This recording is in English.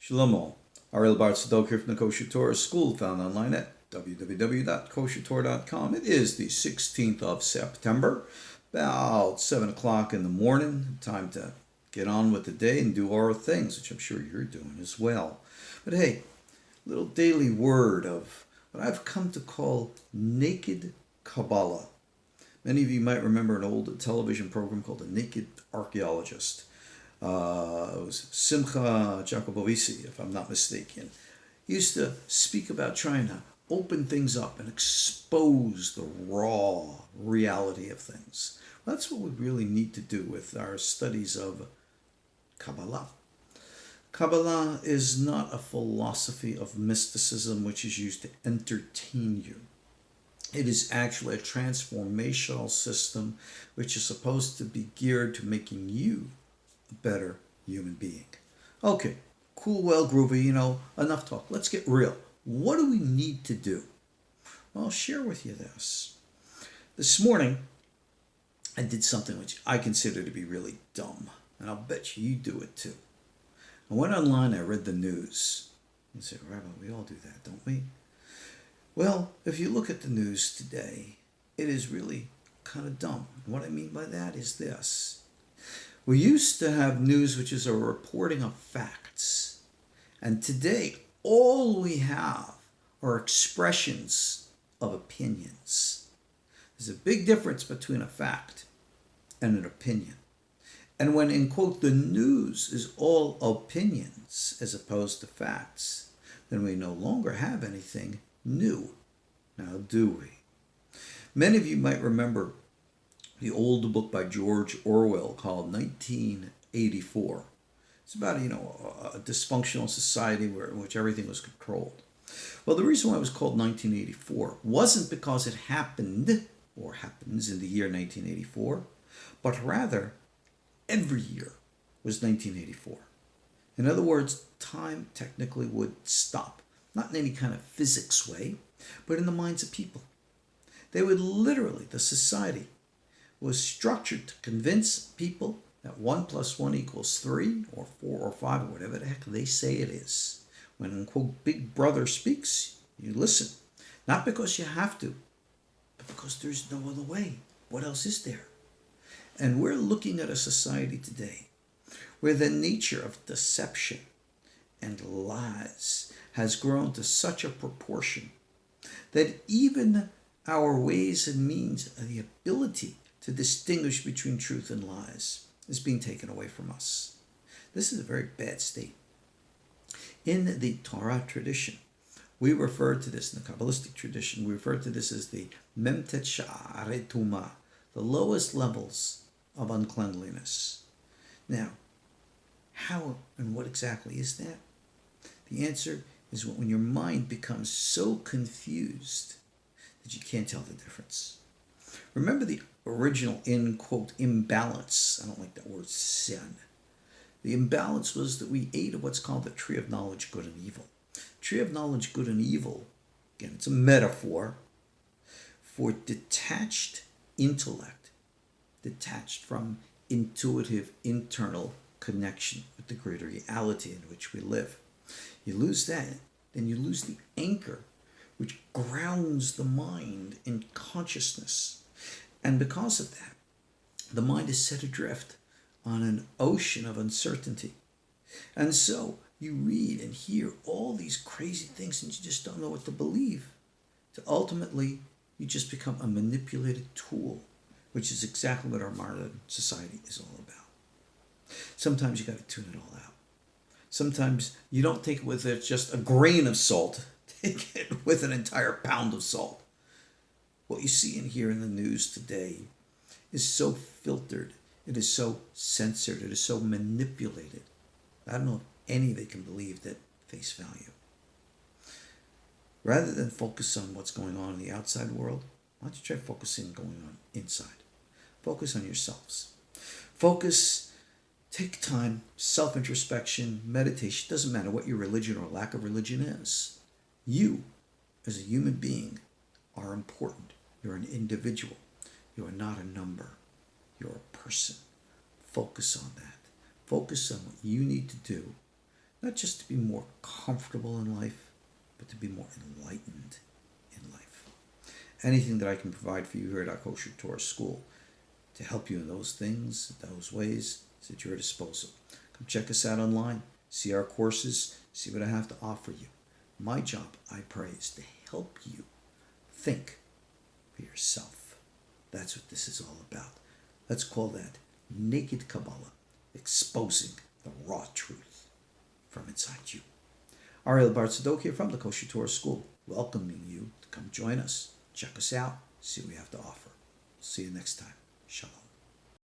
Shalom all. Ariel Tzadok here from the KosherTorah School, found online at www.KosherTorah.com. It is the 16th of September, about 7 o'clock in the morning. Time to get on with the day and do our things, which I'm sure you're doing as well. But hey, little daily word of what I've come to call naked Kabbalah. Many of you might remember an old television program called The Naked Archaeologist. It was Simcha Jacobovici, if I'm not mistaken. He used to speak about trying to open things up and expose the raw reality of things. Well, that's what we really need to do with our studies of Kabbalah. Kabbalah is not a philosophy of mysticism which is used to entertain you. It is actually a transformational system which is supposed to be geared to making you a better human being. Okay, cool, well, groovy, enough talk. Let's get real. What do we need to do? Well, I'll share with you this. This morning, I did something which I consider to be really dumb, and I'll bet you do it too. I went online, I read the news. I said, Rabbi, we all do that, don't we? Well, if you look at the news today, it is really kind of dumb. And what I mean by that is this. We used to have news which is a reporting of facts. And today, all we have are expressions of opinions. There's a big difference between a fact and an opinion. And when, in quote, the news is all opinions as opposed to facts, then we no longer have anything new. Now, do we? Many of you might remember the old book by George Orwell called 1984. It's about, a dysfunctional society in which everything was controlled. Well, the reason why it was called 1984 wasn't because it happened or happens in the year 1984, but rather every year was 1984. In other words, time technically would stop. Not in any kind of physics way, but in the minds of people. They would literally, the society was structured to convince people that 1 + 1 = 3 or 4 or 5 or whatever the heck they say it is. When, quote, Big Brother speaks, you listen. Not because you have to, but because there's no other way. What else is there? And we're looking at a society today where the nature of deception and lies has grown to such a proportion that even our ways and means and the ability to distinguish between truth and lies is being taken away from us. This is a very bad state. In the Torah tradition, we refer to this, in the Kabbalistic tradition, we refer to this as the Memtet Sha'arei Tumah, the lowest levels of uncleanliness. Now, how and what exactly is that? The answer is when your mind becomes so confused that you can't tell the difference. Remember the original, in quote, imbalance. I don't like that word, sin. The imbalance was that we ate of what's called the tree of knowledge, good and evil. Tree of knowledge, good and evil, again, it's a metaphor for detached intellect, detached from intuitive internal connection with the greater reality in which we live. You lose that, then you lose the anchor which grounds the mind in consciousness. And because of that, the mind is set adrift on an ocean of uncertainty. And so you read and hear all these crazy things and you just don't know what to believe. So ultimately, you just become a manipulated tool, which is exactly what our modern society is all about. Sometimes you got to tune it all out. Sometimes you don't take it with just a grain of salt. Take it with an entire pound of salt. What you see and hear in the news today is so filtered. It is so censored. It is so manipulated. I don't know if any of it can believe that face value. Rather than focus on what's going on in the outside world, why don't you try focusing on going on inside? Focus on yourselves. Take time, self-introspection, meditation. Doesn't matter what your religion or lack of religion is. You, as a human being, are important. You're an individual. You are not a number. You're a person. Focus on that. Focus on what you need to do Not just to be more comfortable in life, but to be more enlightened in life. Anything that I can provide for you here at our Kosher Torah School to help you in those things, those ways, is at your disposal. Come check us out online, see our courses, see what I have to offer you. My job, I pray, is to help you think for yourself. That's what this is all about. Let's call that naked Kabbalah, exposing the raw truth from inside you. Ariel Tzadok here from the Kosher Torah School, welcoming you to come join us, check us out, see what we have to offer. See you next time. Shalom.